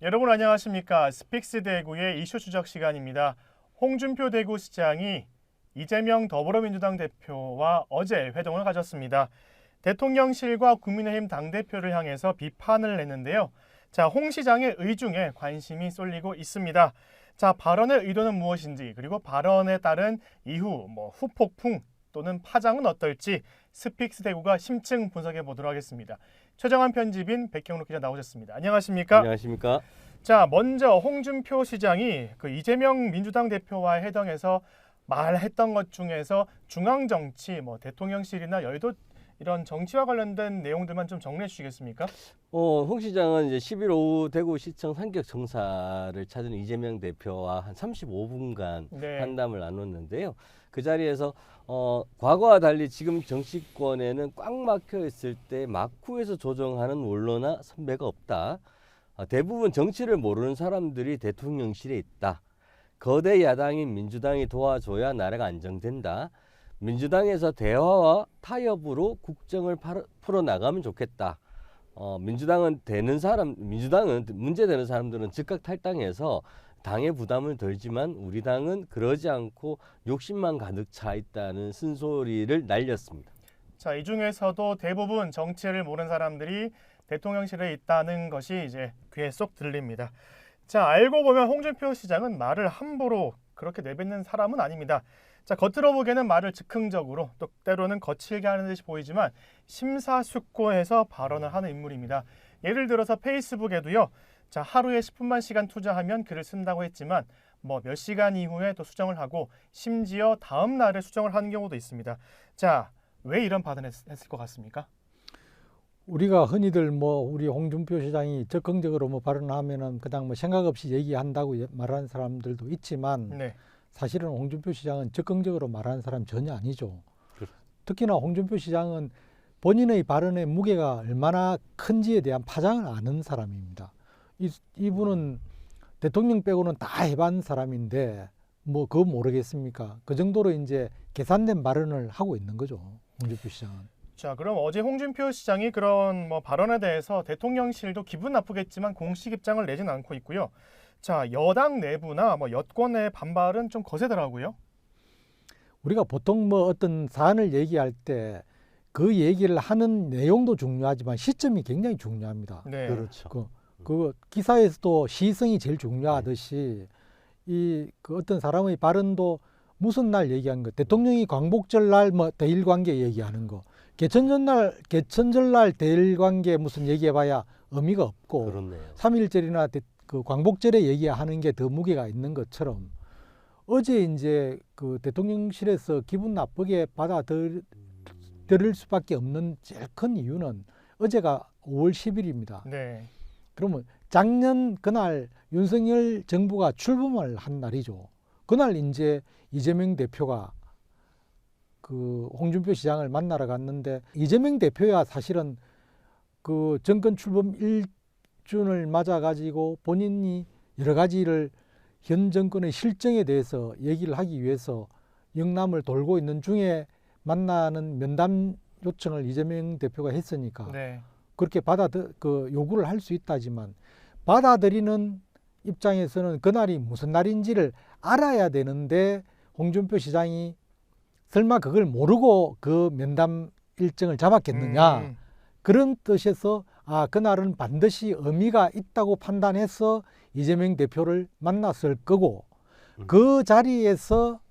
여러분 안녕하십니까? 스픽스 대구의 이슈 추적 시간입니다. 홍준표 대구시장이 이재명 더불어민주당 대표와 어제 회동을 가졌습니다. 대통령실과 국민의힘 당대표를 향해서 비판을 냈는데요. 자, 홍 시장의 의중에 관심이 쏠리고 있습니다. 자, 발언의 의도는 무엇인지, 그리고 발언에 따른 이후 후폭풍 또는 파장은 어떨지 스픽스 대구가 심층 분석해 보도록 하겠습니다. 최정환 편집인 백경록 기자 나오셨습니다. 안녕하십니까? 안녕하십니까? 자, 먼저 홍준표 시장이 이재명 민주당 대표와의 회동에서 말했던 것 중에서 중앙 정치, 대통령실이나 여의도 이런 정치와 관련된 내용들만 좀 정리해 주시겠습니까? 홍 시장은 이제 10일 오후 대구시청 상격 청사를 찾은 이재명 대표와 한 35분간 환담을 나눴는데요. 그 자리에서 과거와 달리 지금 정치권에는 꽉 막혀 있을 때 막후에서 조정하는 원로나 선배가 없다. 대부분 정치를 모르는 사람들이 대통령실에 있다. 거대 야당인 민주당이 도와줘야 나라가 안정된다. 민주당에서 대화와 타협으로 국정을 풀어나가면 좋겠다. 민주당은 문제되는 사람들은 즉각 탈당해서 당의 부담을 덜지만 우리 당은 그러지 않고 욕심만 가득 차 있다는 쓴소리를 날렸습니다. 자, 이 중에서도 대부분 정치를 모르는 사람들이 대통령실에 있다는 것이 이제 귀에 쏙 들립니다. 자, 알고 보면 홍준표 시장은 말을 함부로 그렇게 내뱉는 사람은 아닙니다. 자, 겉으로 보기에는 말을 즉흥적으로 또 때로는 거칠게 하는 듯이 보이지만 심사숙고해서 발언을 하는 인물입니다. 예를 들어서 페이스북에도요. 자, 하루에 10분만 시간 투자하면 글을 쓴다고 했지만 몇 시간 이후에 또 수정을 하고 심지어 다음 날에 수정을 하는 경우도 있습니다. 자, 왜 이런 발언을 했을 것 같습니까? 우리가 흔히들 우리 홍준표 시장이 적극적으로 발언하면은 그냥 생각 없이 얘기한다고 말하는 사람들도 있지만 사실은 홍준표 시장은 적극적으로 말하는 사람 전혀 아니죠. 특히나 홍준표 시장은 본인의 발언의 무게가 얼마나 큰지에 대한 파장을 아는 사람입니다. 이분은 대통령 빼고는 다 해본 사람인데 그거 모르겠습니까? 그 정도로 이제 계산된 발언을 하고 있는 거죠, 홍준표 시장은. 자, 그럼 어제 홍준표 시장이 그런 발언에 대해서 대통령실도 기분 나쁘겠지만 공식 입장을 내진 않고 있고요. 자, 여당 내부나 여권의 반발은 좀 거세더라고요. 우리가 보통 어떤 사안을 얘기할 때 그 얘기를 하는 내용도 중요하지만 시점이 굉장히 중요합니다. 네. 그렇죠. 그 기사에서도 시성이 제일 중요하듯이 그 어떤 사람의 발언도 무슨 날 얘기하는 거, 대통령이 광복절 날 대일 관계 얘기하는 거, 개천절 날 대일 관계 무슨 얘기해봐야 의미가 없고, 그렇네요. 3.1절이나 그 광복절에 얘기하는 게 더 무게가 있는 것처럼 어제 이제 그 대통령실에서 기분 나쁘게 받아들일 수밖에 없는 제일 큰 이유는 어제가 5월 10일입니다. 네. 그러면 작년 그날 윤석열 정부가 출범을 한 날이죠. 그날 이제 이재명 대표가 그 홍준표 시장을 만나러 갔는데 이재명 대표야 사실은 그 정권 출범 1주년을 맞아가지고 본인이 여러 가지를 현 정권의 실정에 대해서 얘기를 하기 위해서 영남을 돌고 있는 중에 만나는 면담 요청을 이재명 대표가 했으니까 그렇게 요구를 할 수 있다지만 받아들이는 입장에서는 그날이 무슨 날인지를 알아야 되는데 홍준표 시장이 설마 그걸 모르고 그 면담 일정을 잡았겠느냐 그런 뜻에서 그날은 반드시 의미가 있다고 판단해서 이재명 대표를 만났을 거고 그 자리에서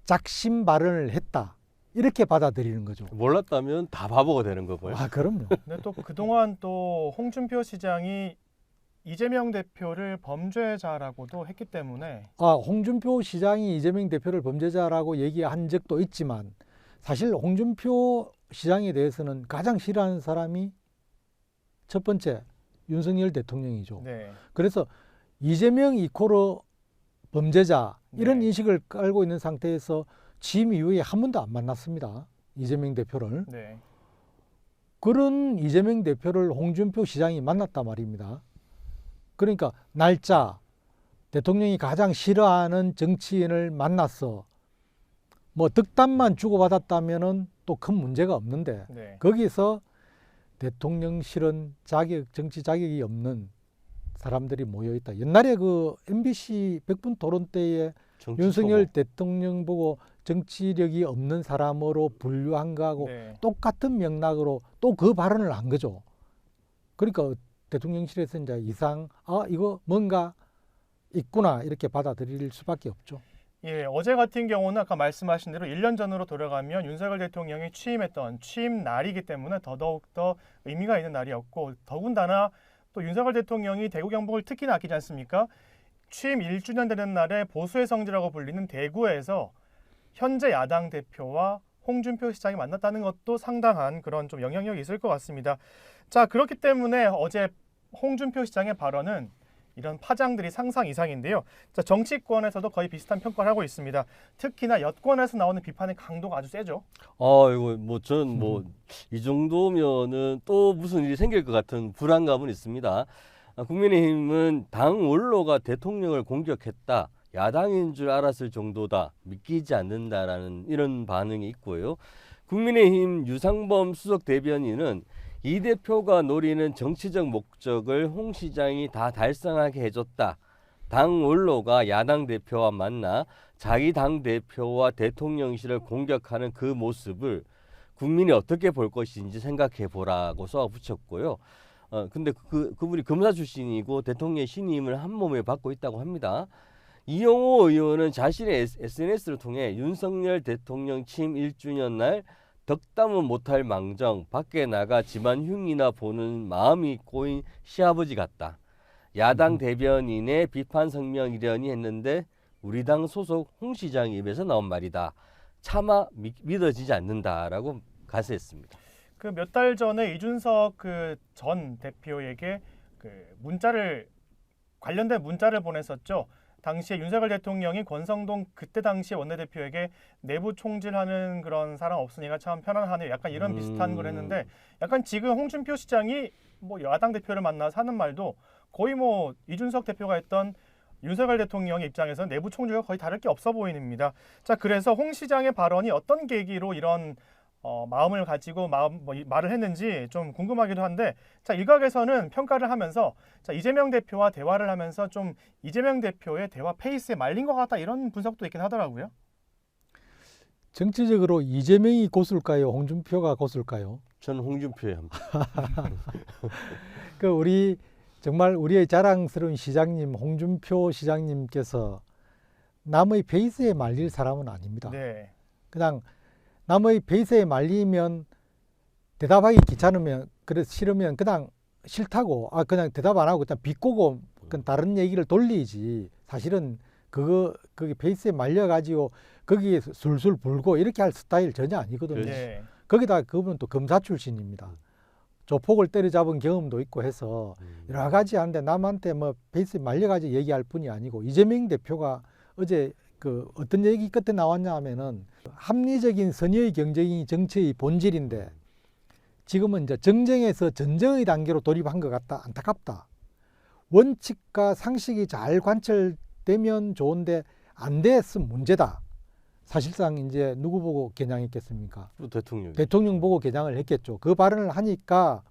작심 발언을 했다 이렇게 받아들이는 거죠. 몰랐다면 다 바보가 되는 거고요. 그럼요. 근데 또 그동안 또 홍준표 시장이 이재명 대표를 범죄자라고도 했기 때문에 홍준표 시장이 이재명 대표를 범죄자라고 얘기한 적도 있지만 사실 홍준표 시장에 대해서는 가장 싫어하는 사람이 첫 번째 윤석열 대통령이죠. 그래서 이재명 이코르 범죄자 이런 인식을 깔고 있는 상태에서 취임 이후에 한 번도 안 만났습니다. 이재명 대표를. 그런 이재명 대표를 홍준표 시장이 만났단 말입니다. 그러니까 날짜, 대통령이 가장 싫어하는 정치인을 만나서 득담만 주고받았다면은 또 큰 문제가 없는데 거기서 대통령실은 정치 자격이 없는 사람들이 모여 있다. 옛날에 그 MBC 100분 토론 때에 정치 윤석열 소모. 대통령 보고 정치력이 없는 사람으로 분류한 거하고 네. 똑같은 맥락으로 또 그 발언을 한 거죠. 그러니까 대통령실에서 이제 이거 뭔가 있구나 이렇게 받아들일 수밖에 없죠. 예, 어제 같은 경우는 아까 말씀하신 대로 1년 전으로 돌아가면 윤석열 대통령이 취임했던 취임 날이기 때문에 더더욱 의미가 있는 날이었고, 더군다나 또 윤석열 대통령이 대구 경북을 특히나 아끼지 않습니까? 취임 1주년 되는 날에 보수의 성지라고 불리는 대구에서 현재 야당 대표와 홍준표 시장이 만났다는 것도 상당한 그런 좀 영향력이 있을 것 같습니다. 자, 그렇기 때문에 어제 홍준표 시장의 발언은 이런 파장들이 상상 이상인데요. 자, 정치권에서도 거의 비슷한 평가를 하고 있습니다. 특히나 여권에서 나오는 비판의 강도가 아주 세죠. 이거 뭐 저는 뭐 이 정도면은 또 무슨 일이 생길 것 같은 불안감은 있습니다. 국민의힘은 당 원로가 대통령을 공격했다, 야당인 줄 알았을 정도다, 믿기지 않는다라는 이런 반응이 있고요. 국민의힘 유상범 수석 대변인은 이 대표가 노리는 정치적 목적을 홍 시장이 다 달성하게 해줬다. 당 원로가 야당 대표와 만나 자기 당 대표와 대통령실을 공격하는 그 모습을 국민이 어떻게 볼 것인지 생각해 보라고 쏘아붙였고요. 근데 그분이 검사 출신이고 대통령 신임을 한 몸에 받고 있다고 합니다. 이영호 의원은 자신의 SNS를 통해 윤석열 대통령 취임 1주년 날 덕담은 못할 망정 밖에 나가 집안 흉이나 보는 마음이 꼬인 시아버지 같다. 야당 대변인의 비판 성명이려니 했는데 우리 당 소속 홍 시장 입에서 나온 말이다. 차마 믿어지지 않는다라고 가세했습니다. 그 몇 달 전에 이준석 그 전 대표에게 그 관련된 문자를 보냈었죠. 당시에 윤석열 대통령이 권성동 그때 당시 원내대표에게 내부 총질하는 그런 사람 없으니까 참 편안하네요. 약간 이런 비슷한 걸 했는데, 약간 지금 홍준표 시장이 뭐 야당 대표를 만나서 하는 말도 거의 뭐 이준석 대표가 했던 윤석열 대통령 입장에서 내부 총질과 거의 다를 게 없어 보입니다. 자, 그래서 홍 시장의 발언이 어떤 계기로 이런 마음을 가지고 말을 했는지 좀 궁금하기도 한데, 자, 일각에서는 평가를 하면서 자, 이재명 대표와 대화를 하면서 좀 이재명 대표의 대화 페이스에 말린 것 같다, 이런 분석도 있긴 하더라고요. 정치적으로 이재명이 고수일까요? 홍준표가 고수일까요? 저는 홍준표에 합니다. 그 정말 우리의 자랑스러운 시장님 홍준표 시장님께서 남의 페이스에 말릴 사람은 아닙니다. 네. 그냥 남의 베이스에 말리면 대답하기 귀찮으면 그래서 싫으면 그냥 싫다고 그냥 대답 안 하고 그냥 비꼬고 그냥 다른 얘기를 돌리지, 사실은 그게 베이스에 말려 가지고 거기에 술술 불고 이렇게 할 스타일 전혀 아니거든요. 네. 거기다 그분은 또 검사 출신입니다. 조폭을 때려잡은 경험도 있고 해서 여러 가지 하는데 남한테 뭐 베이스에 말려 가지고 얘기할 뿐이 아니고, 이재명 대표가 어제 그 어떤 얘기 끝에 나왔냐 하면은 합리적인 선의의 경쟁이 정치의 본질인데 지금은 이제 정쟁에서 전쟁의 단계로 돌입한 것 같다, 안타깝다. 원칙과 상식이 잘 관철되면 좋은데 안 됐으면 문제다. 사실상 이제 누구 보고 겨냥했겠습니까? 대통령 보고 겨냥을 했겠죠. 그 발언을 하니까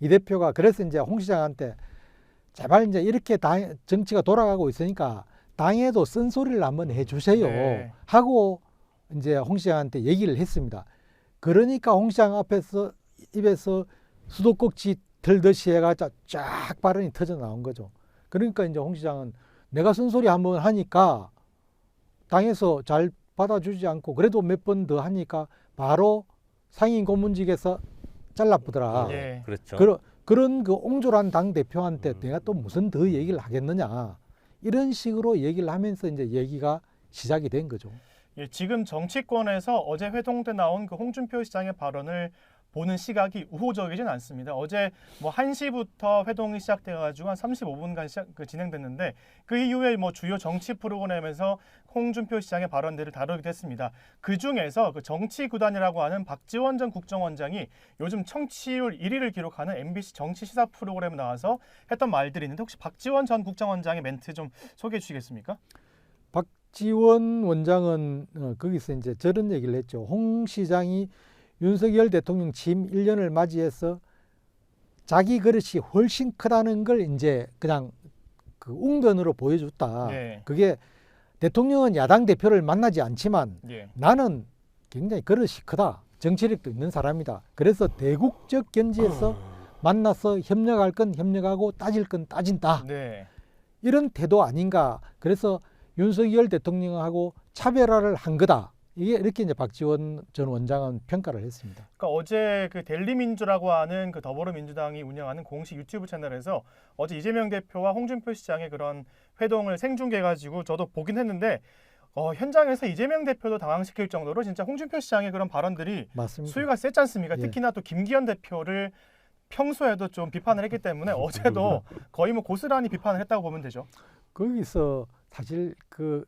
이 대표가 그래서 이제 홍 시장한테 제발 이제 이렇게 정치가 돌아가고 있으니까 당에도 쓴소리를 한번 해주세요. 네. 하고 이제 홍 시장한테 얘기를 했습니다. 그러니까 홍 시장 입에서 수도꼭지 틀듯이 해가지고 쫙 발언이 터져 나온 거죠. 그러니까 이제 홍 시장은 내가 쓴소리 한번 하니까 당에서 잘 받아주지 않고 그래도 몇 번 더 하니까 바로 상임 고문직에서 잘라보더라. 예. 그렇죠. 그런 그 옹졸한 당 대표한테 내가 또 무슨 더 얘기를 하겠느냐, 이런 식으로 얘기를 하면서 이제 얘기가 시작이 된 거죠. 예, 지금 정치권에서 어제 회동 때 나온 그 홍준표 시장의 발언을 보는 시각이 우호적이진 않습니다. 어제 뭐 1시부터 회동이 시작돼가지고 한 35분간 진행됐는데, 그 이후에 뭐 주요 정치 프로그램에서 홍준표 시장의 발언들을 다루기도 했습니다. 그 중에서 그 정치구단이라고 하는 박지원 전 국정원장이 요즘 청취율 1위를 기록하는 MBC 정치 시사 프로그램에 나와서 했던 말들이 있는데, 혹시 박지원 전 국정원장의 멘트 좀 소개해 주시겠습니까? 박지원 원장은 거기서 이제 저런 얘기를 했죠. 홍 시장이 윤석열 대통령 취임 1년을 맞이해서 자기 그릇이 훨씬 크다는 걸 이제 그냥 그 웅변으로 보여줬다. 예. 그게 대통령은 야당 대표를 만나지 않지만 예. 나는 굉장히 그릇이 크다. 정치력도 있는 사람이다. 그래서 대국적 견지에서 만나서 협력할 건 협력하고 따질 건 따진다. 네. 이런 태도 아닌가. 그래서 윤석열 대통령하고 차별화를 한 거다. 이게 이렇게 이제 박지원 전 원장은 평가를 했습니다. 그러니까 어제 그 델리민주라고 하는 그 더불어민주당이 운영하는 공식 유튜브 채널에서 어제 이재명 대표와 홍준표 시장의 그런 회동을 생중계해가지고 저도 보긴 했는데 현장에서 이재명 대표도 당황시킬 정도로 진짜 홍준표 시장의 그런 발언들이 맞습니다. 수위가 셌지 않습니까? 예. 특히나 또 김기현 대표를 평소에도 좀 비판을 했기 때문에 어제도 거의 뭐 고스란히 비판을 했다고 보면 되죠. 거기서 사실 그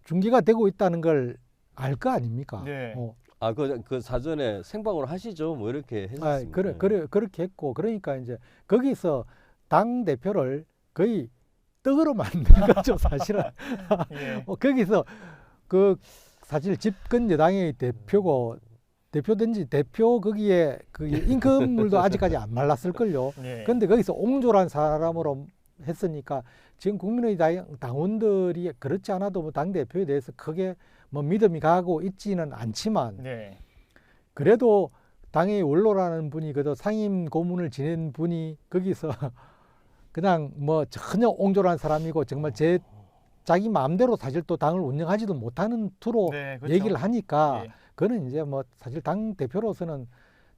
중계가 되고 있다는 걸 알 거 아닙니까? 네. 그 사전에 생방으로 하시죠. 뭐 이렇게 했습니다. 그렇게 했고 그러니까 이제 거기서 당 대표를 거의 떡으로 만든 거죠, 사실은. 예. 거기서 그 사실 집권 여당의 대표든지 대표 거기에 그 임금물도 아직까지 안 말랐을 걸요. 예. 그런데 거기서 옹졸한 사람으로 했으니까 지금 국민의당 당원들이 그렇지 않아도 뭐 당 대표에 대해서 크게 뭐 믿음이 가고 있지는 않지만 네. 그래도 당의 원로라는 분이 그래도 상임 고문을 지낸 분이 거기서 그냥 뭐 전혀 옹졸한 사람이고 정말 자기 마음대로 사실 또 당을 운영하지도 못하는 투로 네, 그렇죠. 얘기를 하니까 예. 그는 이제 뭐 사실 당 대표로서는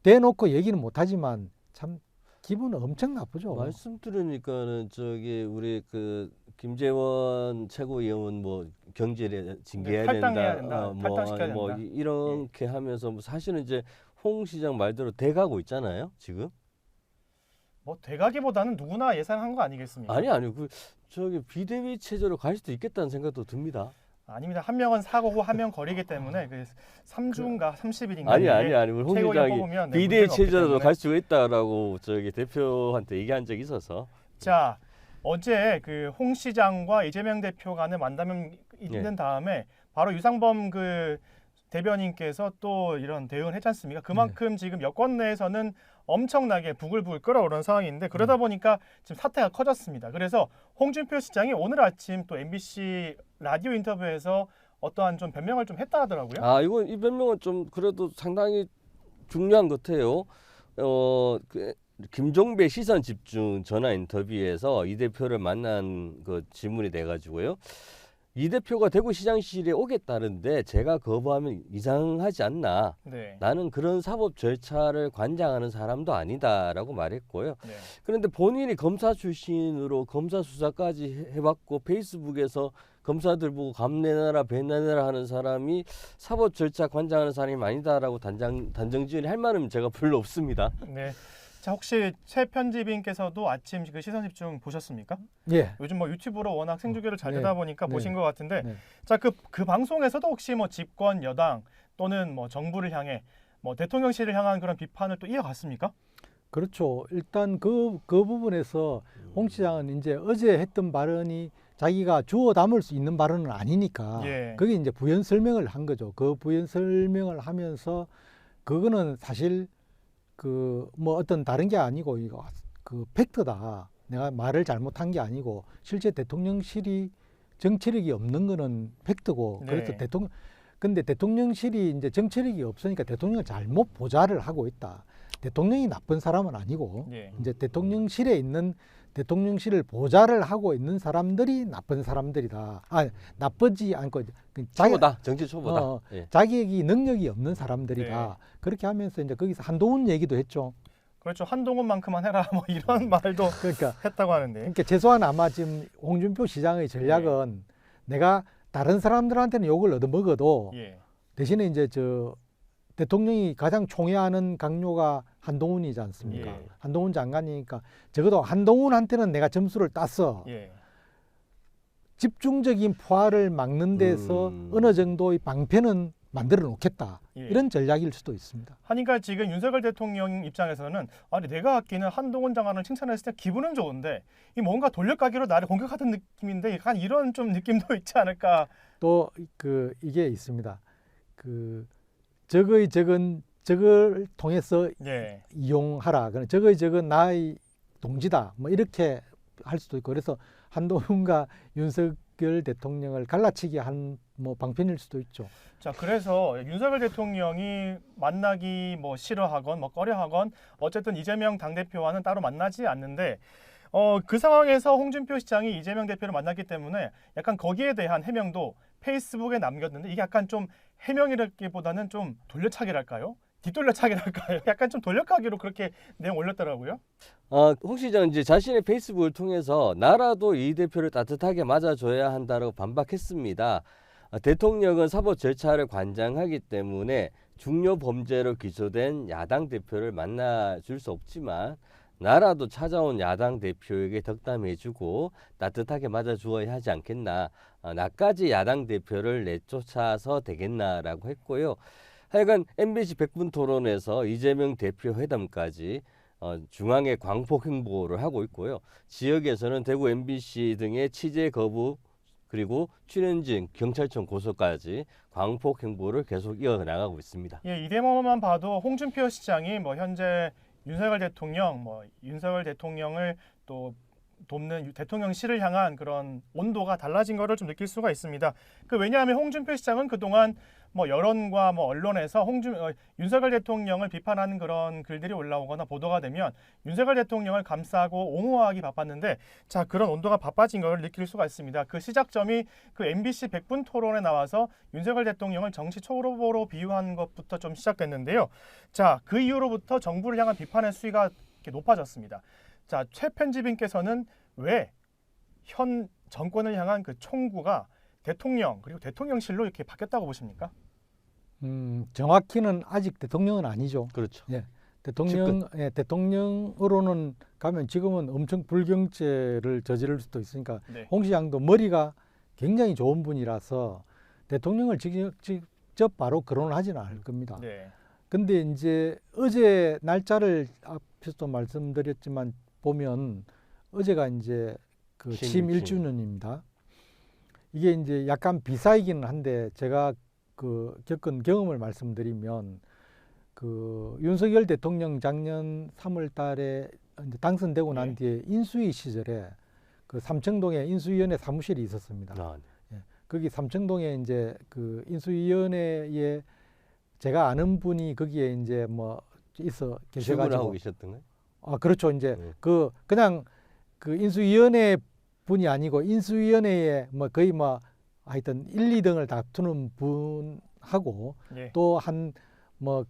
대놓고 얘기는 못하지만 참 기분은 엄청 나쁘죠. 말씀 들으니까는 저기 우리 그 김재원 최고위원 뭐 경제를 징계해야 탈당해야 된다, 된다. 탈당시켜야 뭐 된다. 이렇게 하면서 뭐 사실은 이제 홍 시장 말대로 돼가고 있잖아요, 지금. 뭐 돼가기보다는 누구나 예상한 거 아니겠습니까? 아니 그 저기 비대위 체제로 갈 수도 있겠다는 생각도 듭니다. 아닙니다. 한 명은 사고고 한 명 거리기 때문에 그 3주인가 30일인가 아니 우리 홍 시장이 비대위 체제로 갈 수가 있다라고 저기 대표한테 얘기한 적이 있어서. 자, 어제 그 홍 시장과 이재명 대표 간의 만남이 있는 다음에 바로 유상범 그 대변인께서 또 이런 대응을 했지 않습니까? 그만큼 지금 여권 내에서는 엄청나게 부글부글 끓어오르는 상황인데 그러다 보니까 지금 사태가 커졌습니다. 그래서 홍준표 시장이 오늘 아침 또 MBC 라디오 인터뷰에서 어떠한 좀 변명을 좀 했다 하더라고요. 이 변명은 좀 그래도 상당히 중요한 것 같아요. 김종배 시선 집중 전화 인터뷰에서 이 대표를 만난 그 질문이 돼가지고요. 이 대표가 대구시장실에 오겠다는데 제가 거부하면 이상하지 않나. 네. 나는 그런 사법 절차를 관장하는 사람도 아니다라고 말했고요. 네. 그런데 본인이 검사 출신으로 검사 수사까지 해봤고 페이스북에서 검사들 보고 감내나라 배내나라 하는 사람이 사법 절차 관장하는 사람이 아니다라고 단정지을 할 말은 제가 별로 없습니다. 네. 자, 혹시 최 편집인께서도 아침 그 시선 집중 보셨습니까? 예. 요즘 뭐 유튜브로 워낙 생중계를 잘 네. 되다 보니까 네. 보신 것 같은데, 네. 자, 그 방송에서도 혹시 뭐 집권 여당 또는 뭐 정부를 향해 뭐 대통령실을 향한 그런 비판을 또 이어갔습니까? 그렇죠. 일단 그 부분에서 홍 시장은 이제 어제 했던 발언이 자기가 주워 담을 수 있는 발언은 아니니까 예. 그게 이제 부연 설명을 한 거죠. 그 부연 설명을 하면서 그거는 사실 그 뭐 어떤 다른 게 아니고 이거 그 팩트다. 내가 말을 잘못한 게 아니고 실제 대통령실이 정치력이 없는 거는 팩트고 네. 그래서 근데 대통령실이 이제 정치력이 없으니까 대통령을 잘못 보좌를 하고 있다. 대통령이 나쁜 사람은 아니고 예. 이제 대통령실에 있는 대통령실을 보좌를 하고 있는 사람들이 나쁜 사람들이다. 나쁘지 않고 초보다 정치 초보다. 예. 자격이 능력이 없는 사람들이다. 네. 그렇게 하면서 이제 거기서 한동훈 얘기도 했죠. 그렇죠. 한동훈만큼만 해라 뭐 이런 말도 그러니까 했다고 하는데. 그러니까 최소한 아마 지금 홍준표 시장의 전략은 내가 다른 사람들한테는 욕을 얻어먹어도 예. 대신에 이제 저 대통령이 가장 총애하는 강요가 한동훈이지 않습니까? 예. 한동훈 장관이니까 적어도 한동훈한테는 내가 점수를 땄어. 예. 집중적인 포화를 막는 데서 어느 정도의 방패는 만들어 놓겠다. 예. 이런 전략일 수도 있습니다. 하니까 지금 윤석열 대통령 입장에서는 아니 내가 아끼는 한동훈 장관을 칭찬했을 때 기분은 좋은데 이 뭔가 돌려가기로 나를 공격하던 느낌인데 약간 이런 좀 느낌도 있지 않을까. 또 그 이게 있습니다. 그 적을 통해서 예. 이용하라. 적은 나의 동지다. 뭐 이렇게 할 수도 있고 그래서 한동훈과 윤석열 대통령을 갈라치기 한 뭐 방편일 수도 있죠. 자, 그래서 윤석열 대통령이 만나기 뭐 싫어하건 뭐 꺼려하건 어쨌든 이재명 당대표와는 따로 만나지 않는데 그 상황에서 홍준표 시장이 이재명 대표를 만났기 때문에 약간 거기에 대한 해명도 페이스북에 남겼는데 이게 약간 좀 해명이라기보다는 좀 돌려차기랄까요? 뒷돌려차기랄까요? 약간 좀 돌려가기로 그렇게 내용 올렸더라고요. 홍 시장은 이제 자신의 페이스북을 통해서 나라도 이 대표를 따뜻하게 맞아줘야 한다고 반박했습니다. 대통령은 사법 절차를 관장하기 때문에 중요 범죄로 기소된 야당 대표를 만나줄 수 없지만 나라도 찾아온 야당 대표에게 덕담해주고 따뜻하게 맞아주어야 하지 않겠나. 나까지 야당 대표를 내쫓아서 되겠나라고 했고요. 하여간 MBC 100분 토론에서 이재명 대표 회담까지 중앙에 광폭 행보를 하고 있고요. 지역에서는 대구 MBC 등의 취재 거부 그리고 출연진 경찰청 고소까지 광폭 행보를 계속 이어나가고 있습니다. 예, 이 대목만 봐도 홍준표 시장이 뭐 현재 윤석열 대통령을 또 돕는 대통령실을 향한 그런 온도가 달라진 것을 좀 느낄 수가 있습니다. 왜냐하면 홍준표 시장은 그동안 뭐 여론과 뭐 언론에서 윤석열 대통령을 비판하는 그런 글들이 올라오거나 보도가 되면 윤석열 대통령을 감싸고 옹호하기 바빴는데 자, 그런 온도가 바빠진 것을 느낄 수가 있습니다. 그 시작점이 그 MBC 100분 토론에 나와서 윤석열 대통령을 정치 초보로 비유한 것부터 좀 시작됐는데요. 자, 그 이후로부터 정부를 향한 비판의 수위가 이렇게 높아졌습니다. 자, 최 편집인께서는 왜 현 정권을 향한 그 총구가 대통령 그리고 대통령실로 이렇게 바뀌었다고 보십니까? 정확히는 아직 대통령은 아니죠. 그렇죠. 예, 대통령으로는 가면 지금은 엄청 불경죄를 저지를 수도 있으니까 네. 홍 시장도 머리가 굉장히 좋은 분이라서 대통령을 직접 바로 거론을 하지는 않을 겁니다. 네. 근데 이제 어제 날짜를 앞에서도 말씀드렸지만 보면 어제가 이제 그 취임 1주년입니다. 이게 이제 약간 비사이기는 한데 제가 그 겪은 경험을 말씀드리면 그 윤석열 대통령 작년 3월 달에 이제 당선되고 난 뒤에 인수위 시절에 그 삼청동에 인수위원회 사무실이 있었습니다. 네. 예, 거기 삼청동에 이제 그 인수위원회에 제가 아는 분이 거기에 이제 뭐 있어 계셔가지고 하고 계셨던가요? 그렇죠. 이제 그냥 그 인수위원회 분이 아니고 인수위원회에 뭐 거의 뭐 하여튼 1, 2등을 다투는 분하고 또 한 뭐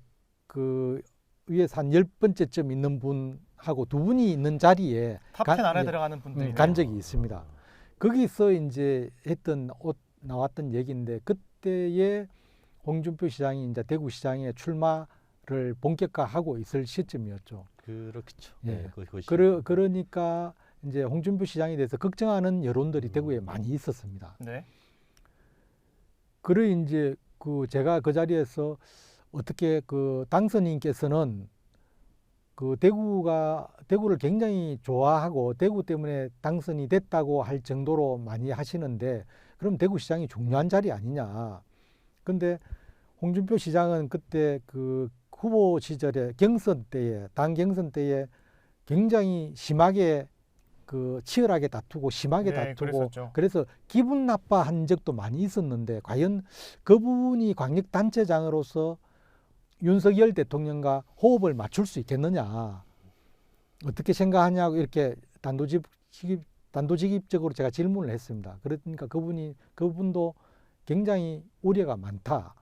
그 위에서 한 10번째쯤 있는 분하고 두 분이 있는 자리에 탑10 안에 들어가는 분들이 간 적이 있습니다. 거기서 이제 나왔던 얘기인데 그때에 홍준표 시장이 이제 대구시장에 출마를 본격화하고 있을 시점이었죠. 그렇겠죠. 예. 네, 그러니까 이제 홍준표 시장에 대해서 걱정하는 여론들이 대구에 많이 있었습니다. 네. 그래 이제 그 제가 그 자리에서 어떻게 그 당선인께서는 그 대구를 굉장히 좋아하고 대구 때문에 당선이 됐다고 할 정도로 많이 하시는데 그럼 대구시장이 중요한 자리 아니냐. 근데 홍준표 시장은 그때 그 후보 시절에 당 경선 때에 굉장히 심하게 그 치열하게 다투고 심하게 다투고 그랬었죠. 그래서 기분 나빠한 적도 많이 있었는데 과연 그분이 광역단체장으로서 윤석열 대통령과 호흡을 맞출 수 있겠느냐 어떻게 생각하냐고 이렇게 단도직입적으로 제가 질문을 했습니다. 그러니까 그분도 굉장히 우려가 많다.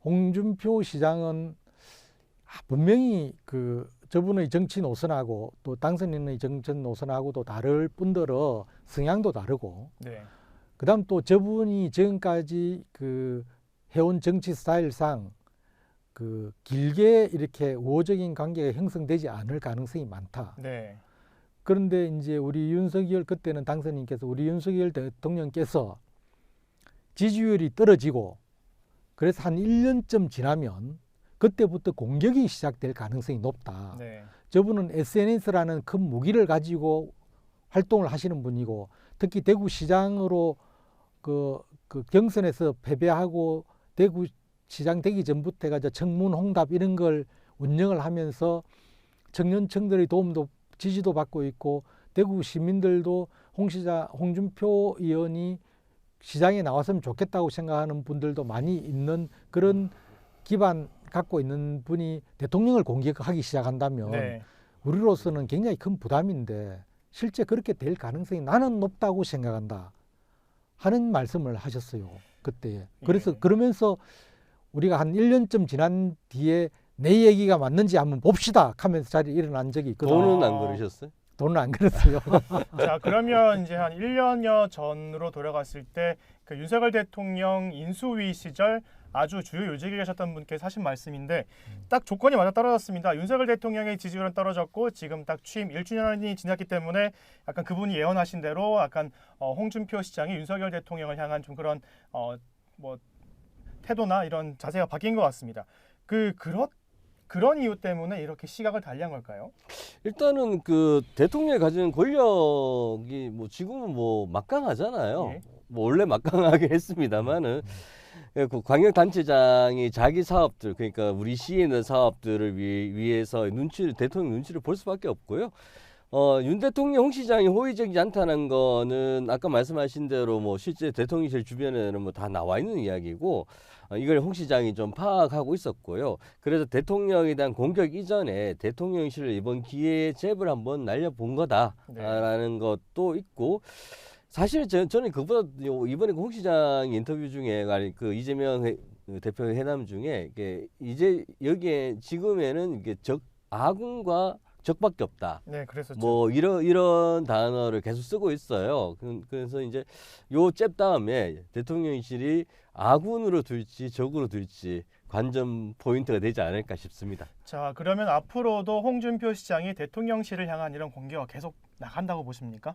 홍준표 시장은 분명히 그 저분의 정치 노선하고 또 당선인의 정치 노선하고도 다를 뿐더러 성향도 다르고 그다음 또 저분이 지금까지 그 해온 정치 스타일상 그 길게 이렇게 우호적인 관계가 형성되지 않을 가능성이 많다. 그런데 이제 그때는 당선인께서 우리 윤석열 대통령께서 지지율이 떨어지고 그래서 한 1년쯤 지나면 그때부터 공격이 시작될 가능성이 높다. 저분은 SNS라는 큰 무기를 가지고 활동을 하시는 분이고 특히 대구시장으로 그 경선에서 패배하고 대구시장 되기 전부터 해가지고 청문 홍답 이런 걸 운영을 하면서 청년층들의 도움도 지지도 받고 있고 대구 시민들도 홍준표 의원이 시장에 나왔으면 좋겠다고 생각하는 분들도 많이 있는 그런 기반 갖고 있는 분이 대통령을 공격하기 시작한다면 네. 우리로서는 굉장히 큰 부담인데 실제 그렇게 될 가능성이 나는 높다고 생각한다 하는 말씀을 하셨어요. 그때. 그래서 예. 그러면서 우리가 한 1년쯤 지난 뒤에 내 얘기가 맞는지 한번 봅시다 하면서 자리에 일어난 적이 있거든요. 돈은 안 그러셨어요? 돈은 안 그랬어요. 자, 그러면 이제 한 1년여 전으로 돌아갔을 때 그 윤석열 대통령 인수위 시절 아주 주요 요직에 계셨던 분께서 하신 말씀인데 딱 조건이 맞아 떨어졌습니다. 윤석열 대통령의 지지율은 떨어졌고 지금 딱 취임 1주년이 지났기 때문에 약간 그분이 예언하신 대로 약간 홍준표 시장이 윤석열 대통령을 향한 좀 그런 뭐 태도나 이런 자세가 바뀐 것 같습니다. 그런 이유 때문에 이렇게 시각을 달리한 걸까요? 일단은 그 대통령이 가지는 권력이 뭐 지금은 뭐 막강하잖아요. 예. 뭐 원래 막강하게 했습니다만은 그 광역단체장이 자기 사업들 그러니까 우리 시에 있는 사업들을 위해서 대통령 눈치를 볼 수밖에 없고요. 윤 대통령 홍 시장이 호의적이지 않다는 거는 아까 말씀하신 대로 뭐 실제 대통령실 주변에는 뭐 다 나와 있는 이야기고 이걸 홍 시장이 좀 파악하고 있었고요. 그래서 대통령에 대한 공격 이전에 대통령실을 이번 기회에 잽을 한번 날려본 거다라는 것도 있고 사실 저는 그보다 이번에 홍 시장 인터뷰 중에 그 이재명 대표 회담 중에 이제 여기에 지금에는 이게 아군과 적밖에 없다. 네, 그랬었죠. 뭐 이런 단어를 계속 쓰고 있어요. 그래서 이제 요 잽 다음에 대통령실이 아군으로 둘지 적으로 둘지 관전 포인트가 되지 않을까 싶습니다. 자, 그러면 앞으로도 홍준표 시장이 대통령실을 향한 이런 공격가 계속 나간다고 보십니까?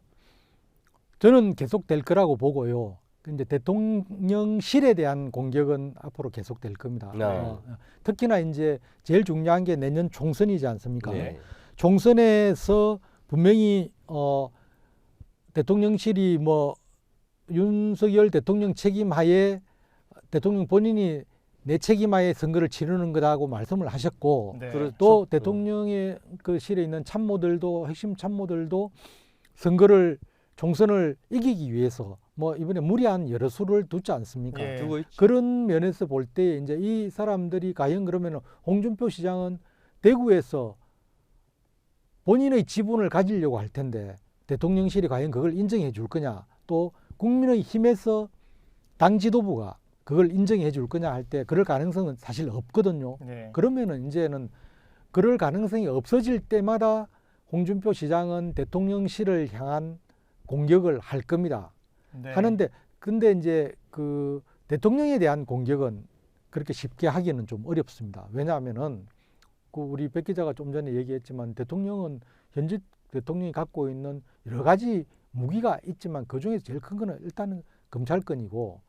저는 계속될 거라고 보고요. 근데 대통령실에 대한 공격은 앞으로 계속될 겁니다. 네. 특히나 이제 제일 중요한 게 내년 총선이지 않습니까? 네. 총선에서 분명히 대통령실이 뭐 윤석열 대통령 책임하에 대통령 본인이 내 책임하에 선거를 치르는 거라고 말씀을 하셨고 네. 그렇죠. 또 대통령의 그 실에 있는 참모들도 핵심 참모들도 총선을 이기기 위해서 뭐 이번에 무리한 여러 수를 두지 않습니까? 예. 두고 있죠. 그런 면에서 볼 때 이제 이 사람들이 과연 그러면 홍준표 시장은 대구에서 본인의 지분을 가지려고 할 텐데 대통령실이 과연 그걸 인정해 줄 거냐, 또 국민의힘에서 당 지도부가 그걸 인정해 줄 거냐 할 때 그럴 가능성은 사실 없거든요. 네. 그러면은 이제는 그럴 가능성이 없어질 때마다 홍준표 시장은 대통령실을 향한 공격을 할 겁니다. 네. 하는데 근데 이제 그 대통령에 대한 공격은 그렇게 쉽게 하기는 좀 어렵습니다. 왜냐하면은 그 우리 백 기자가 좀 전에 얘기했지만 대통령은 현재 대통령이 갖고 있는 여러 가지 무기가 있지만 그 중에서 제일 큰 거는 일단은 검찰권이고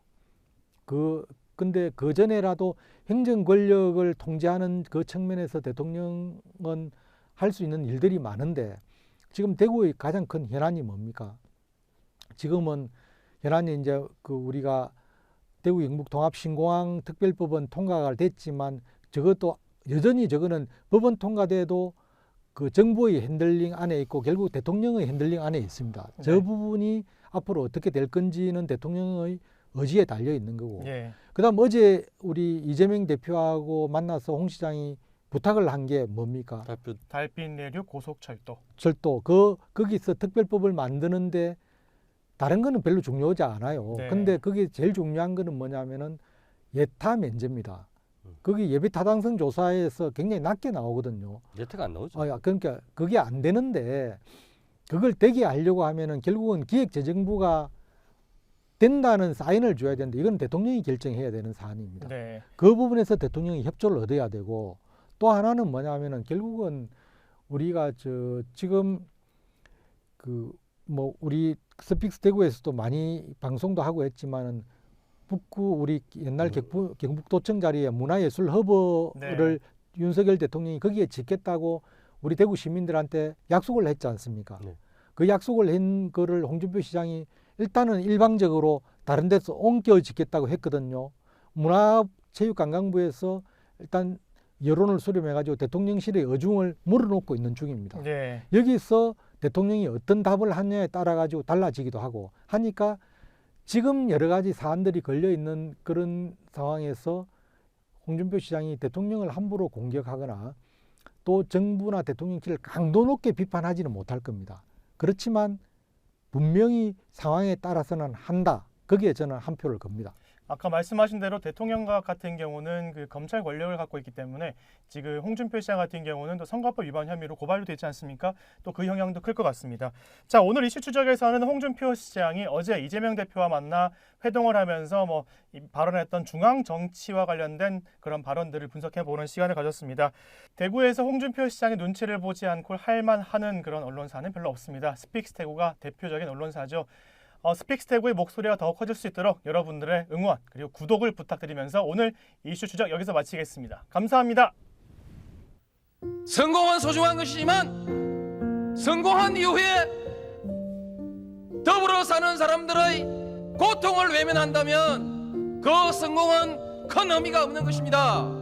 근데 그 전에라도 행정 권력을 통제하는 그 측면에서 대통령은 할 수 있는 일들이 많은데 지금 대구의 가장 큰 현안이 뭡니까? 지금은 현안이 이제 그 우리가 대구 영북 통합 신공항 특별법은 통과가 됐지만 저것도 여전히 저거는 법원 통과돼도 그 정부의 핸들링 안에 있고 결국 대통령의 핸들링 안에 있습니다. 네. 저 부분이 앞으로 어떻게 될 건지는 대통령의 의지에 달려 있는 거고. 예. 그다음 어제 우리 이재명 대표하고 만나서 홍 시장이 부탁을 한 게 뭡니까? 달빛 내륙 고속철도. 철도 거기서 특별법을 만드는데 다른 거는 별로 중요하지 않아요. 네. 근데 그게 제일 중요한 거는 뭐냐면은 예타 면제입니다. 거기 예비 타당성 조사에서 굉장히 낮게 나오거든요. 예태가 안 나오죠. 그러니까 그게 안 되는데 그걸 되게 하려고 하면은 결국은 기획재정부가 된다는 사인을 줘야 되는데 이건 대통령이 결정해야 되는 사안입니다. 네. 그 부분에서 대통령이 협조를 얻어야 되고 또 하나는 뭐냐면은 결국은 우리가 지금 뭐 우리 스픽스 대구에서도 많이 방송도 하고 했지만은 북구 우리 옛날 경북도청 자리에 문화예술 허브를 윤석열 대통령이 거기에 짓겠다고 우리 대구 시민들한테 약속을 했지 않습니까? 네. 그 약속을 한 거를 홍준표 시장이 일단은 일방적으로 다른 데서 옮겨 짓겠다고 했거든요. 문화체육관광부에서 일단 여론을 수렴해가지고 대통령실의 어중을 물어놓고 있는 중입니다. 네. 여기서 대통령이 어떤 답을 하느냐에 따라 가지고 달라지기도 하고 하니까 지금 여러 가지 사안들이 걸려 있는 그런 상황에서 홍준표 시장이 대통령을 함부로 공격하거나 또 정부나 대통령실을 강도 높게 비판하지는 못할 겁니다. 그렇지만 분명히 상황에 따라서는 한다. 거기에 저는 한 표를 겁니다. 아까 말씀하신 대로 대통령과 같은 경우는 그 검찰 권력을 갖고 있기 때문에 지금 홍준표 시장 같은 경우는 또 선거법 위반 혐의로 고발도 되지 않습니까? 또 그 영향도 클 것 같습니다. 자, 오늘 이슈 추적에서는 홍준표 시장이 어제 이재명 대표와 만나 회동을 하면서 발언했던 중앙 정치와 관련된 그런 발언들을 분석해 보는 시간을 가졌습니다. 대구에서 홍준표 시장의 눈치를 보지 않고 할만하는 그런 언론사는 별로 없습니다. 스픽스테고가 대표적인 언론사죠. 스픽스테고의 목소리가 더 커질 수 있도록 여러분들의 응원 그리고 구독을 부탁드리면서 오늘 이슈 추적 여기서 마치겠습니다. 감사합니다. 성공은 소중한 것이지만 성공한 이후에 더불어 사는 사람들의 고통을 외면한다면 그 성공은 큰 의미가 없는 것입니다.